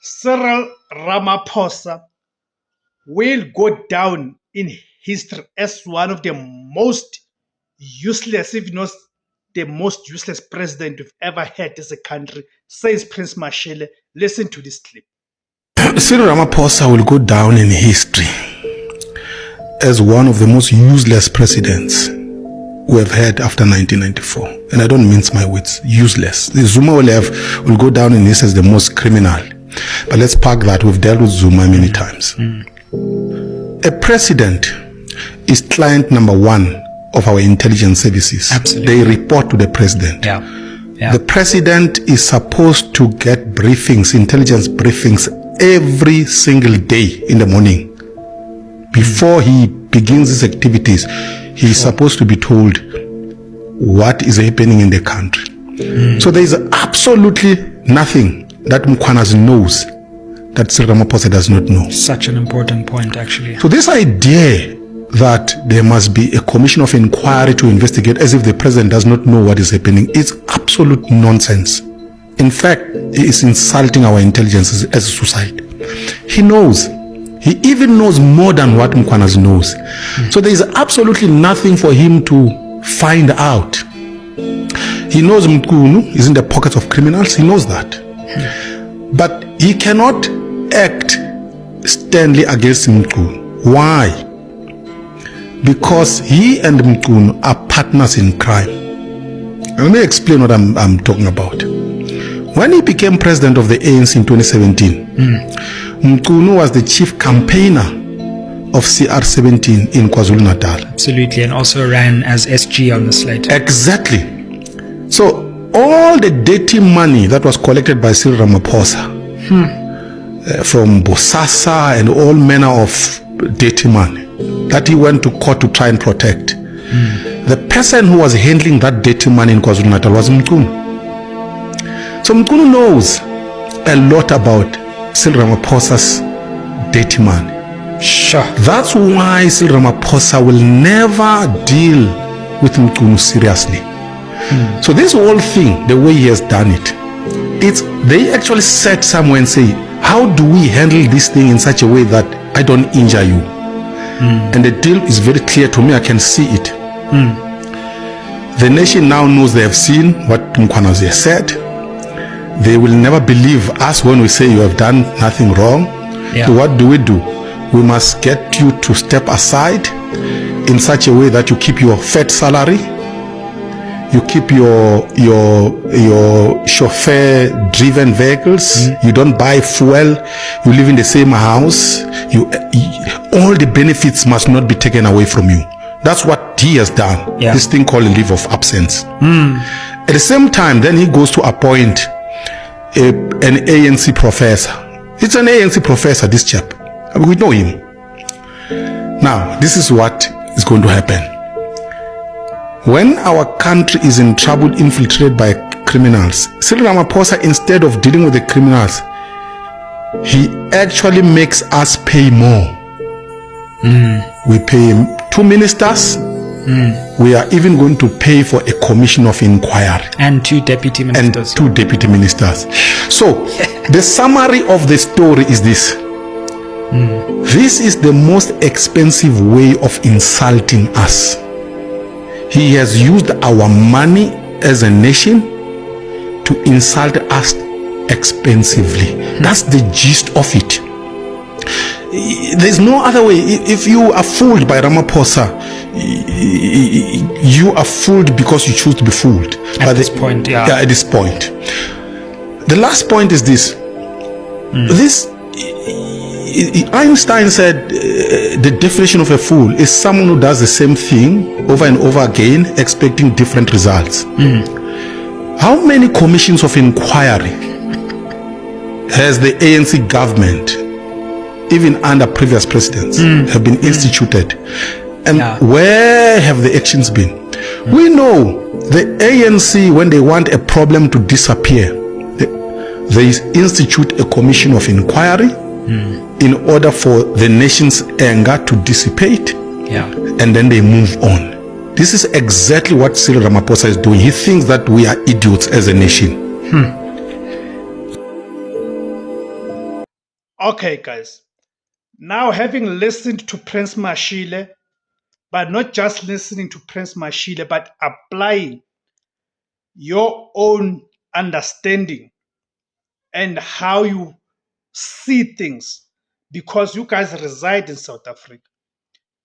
Cyril Ramaphosa will go down in history as one of the most useless, if not the most useless president we've ever had as a country, says Prince Mashele. Listen to this clip. Cyril Ramaphosa will go down in history as one of the most useless presidents we have had after 1994. And I don't mince my words, useless. The Zuma will go down in this as the most criminal. But let's park that. We've dealt with Zuma many times. A president is client number one of our intelligence services. Absolutely. They report to the president. Yeah. The president is supposed to get briefings, intelligence briefings, every single day in the morning. Before he begins his activities, he is supposed to be told what is happening in the country. So there is absolutely nothing that Mkhwanazi knows that Cyril Ramaphosa does not know. Such an important point, actually. So this idea that there must be a commission of inquiry to investigate as if the president does not know what is happening is absolute nonsense. In fact, he is insulting our intelligence as a society. He knows. He even knows more than what Mkhwanazi knows. So there is absolutely nothing for him to find out. He knows Mkhunu is in the pockets of criminals. He knows that. But he cannot act sternly against Mkhunu. Why? Because he and Mkhunu are partners in crime. Let me explain what I'm talking about. When he became president of the ANC in 2017, Mkhunu was the chief campaigner of CR17 in KwaZulu-Natal. Absolutely, and also ran as SG on the slate. Exactly. So all the dirty money that was collected by Cyril Ramaphosa from Bosasa and all manner of dirty money that he went to court to try and protect, the person who was handling that dirty money in KwaZulu-Natal was Mkhunu. So Mkhunu knows a lot about Cyril Ramaphosa's dirty money. Sure. That's why Cyril Ramaphosa will never deal with Mkhunu seriously. So this whole thing, the way he has done it, they actually sat somewhere and say, how do we handle this thing in such a way that I don't injure you? And the deal is very clear to me. I can see it. The nation now knows, they have seen what Mkhwanazi has said. They will never believe us when we say you have done nothing wrong. Yeah. So what do? We must get you to step aside in such a way that you keep your fat salary, you keep your chauffeur driven vehicles, you don't buy fuel, you live in the same house, all the benefits must not be taken away from you. That's what he has done. Yeah. This thing called a leave of absence. At the same time, then he goes to appoint an ANC professor. It's an ANC professor, this chap. We know him. Now, this is what is going to happen. When our country is in trouble, infiltrated by criminals, Cyril Ramaphosa, instead of dealing with the criminals, he actually makes us pay more. We pay 2 ministers. We are even going to pay for a commission of inquiry. And 2 deputy ministers. And 2 deputy ministers. So, the summary of the story is this. This is the most expensive way of insulting us. He has used our money as a nation to insult us expensively. That's the gist of it. There's no other way. If you are fooled by Ramaphosa, you are fooled because you choose to be fooled. At this point, yeah. At this point. The last point is this. Einstein said the definition of a fool is someone who does the same thing over and over again, expecting different results. How many commissions of inquiry has the ANC government, even under previous presidents, have been instituted? And where have the actions been? We know the ANC, when they want a problem to disappear, they institute a commission of inquiry in order for the nation's anger to dissipate, and then they move on. This is exactly what Cyril Ramaphosa is doing. He thinks that we are idiots as a nation. Okay, guys. Now, having listened to Prince Mashile, but not just listening to Prince Mashile, but applying your own understanding and how you see things, because you guys reside in South Africa.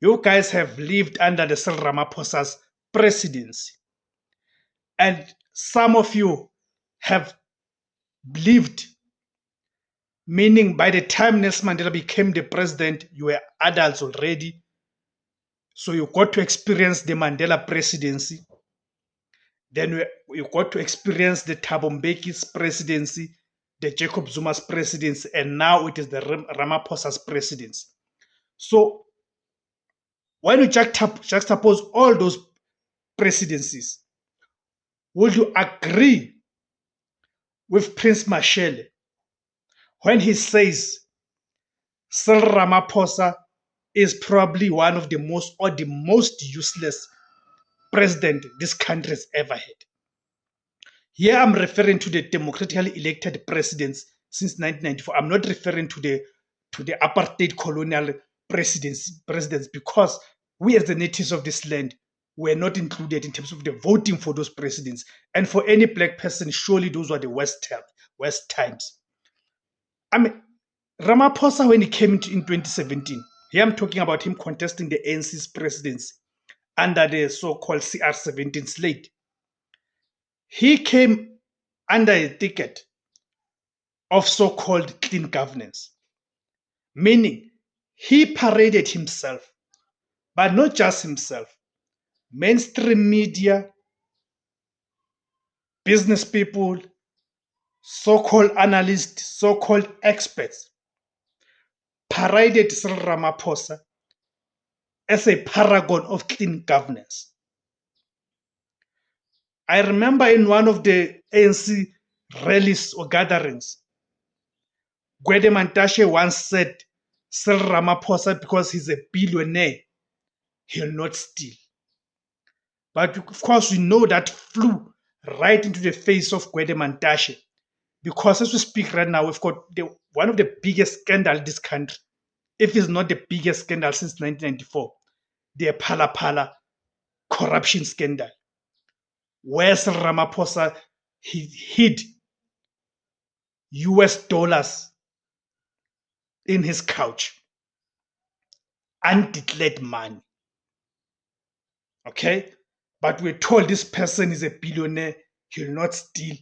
You guys have lived under the Cyril Ramaphosa's presidency. And some of you have lived, meaning by the time Nelson Mandela became the president, you were adults already. So you got to experience the Mandela presidency. Then you got to experience the Thabo Mbeki's presidency, the Jacob Zuma's presidency, and now it is the Ramaphosa's presidency. So when you juxtapose all those presidencies, would you agree with Prince Mashele when he says Cyril Ramaphosa is probably one of the most useless president this country has ever had? Here I'm referring to the democratically elected presidents since 1994. I'm not referring to the apartheid colonial presidents, because we as the natives of this land were not included in terms of the voting for those presidents. And for any black person, surely those were the worst times. I mean, Ramaphosa, when he came in 2017, here I'm talking about him contesting the ANC's presidency under the so-called CR17 slate. He came under a ticket of so-called clean governance, meaning he paraded himself, but not just himself. Mainstream media, business people, so-called analysts, so-called experts paraded Cyril Ramaphosa as a paragon of clean governance. I remember in one of the ANC rallies or gatherings, Gwede Mantashe once said, Cyril Ramaphosa, because he's a billionaire, he'll not steal. But of course, we know that flew right into the face of Gwede Mantashe, because as we speak right now, we've got one of the biggest scandals in this country, if it's not the biggest scandal since 1994, the Phala Phala corruption scandal, where Cyril Ramaphosa hid US dollars in his couch, undeclared money. Okay? But we're told this person is a billionaire, he'll not steal.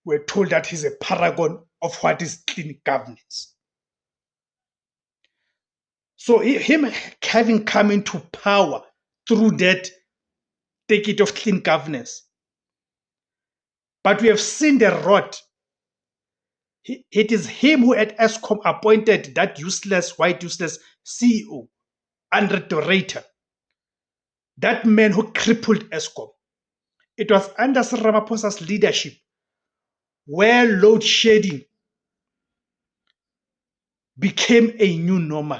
We're told that he's a paragon of what is clean governance. So him having come into power through that ticket of clean governance. But we have seen the rot. It is him who at Eskom appointed that useless CEO, Andre Dorita. That man who crippled Eskom. It was under Cyril Ramaphosa's leadership where load shedding became a new normal.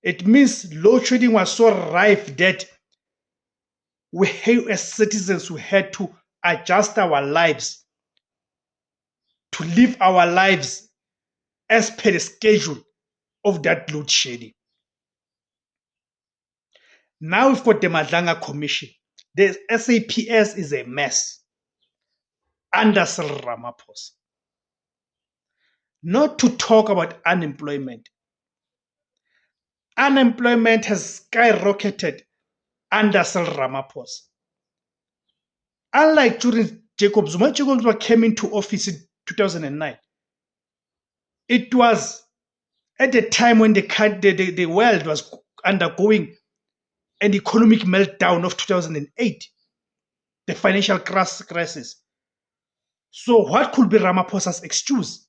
It means load shedding was so rife that we as citizens we had to adjust our lives to live our lives as per the schedule of that load shedding. Now we've got the Madlanga Commission. The SAPS is a mess under Cyril Ramaphosa. Not to talk about unemployment. Unemployment has skyrocketed under Cyril Ramaphosa. Unlike during Jacob Zuma came into office in 2009, it was at the time when the world was undergoing an economic meltdown of 2008, the financial crisis. So what could be Ramaphosa's excuse?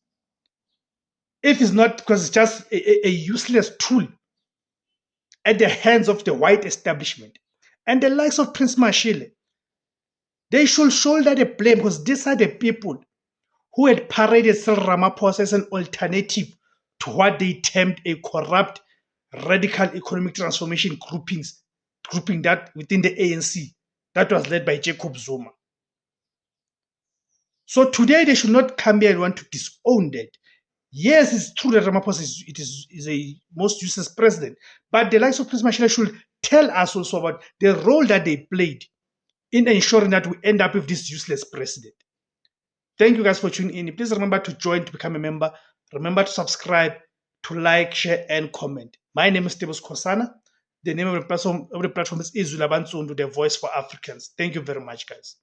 If it's not because it's just a useless tool at the hands of the white establishment and the likes of Prince Mashile, they should shoulder the blame, because these are the people who had paraded Cyril Ramaphosa as an alternative to what they termed a corrupt, radical economic transformation grouping that within the ANC that was led by Jacob Zuma. So today they should not come here and want to disown that. Yes, it's true that Ramaphosa is a most useless president, but the likes of Prince Mashila should tell us also about the role that they played in ensuring that we end up with this useless president. Thank you guys for tuning in. Please remember to join to become a member. Remember to subscribe, to like, share, and comment. My name is Tebos Kosana. The name of the platform is Izula Bansundu, the voice for Africans. Thank you very much, guys.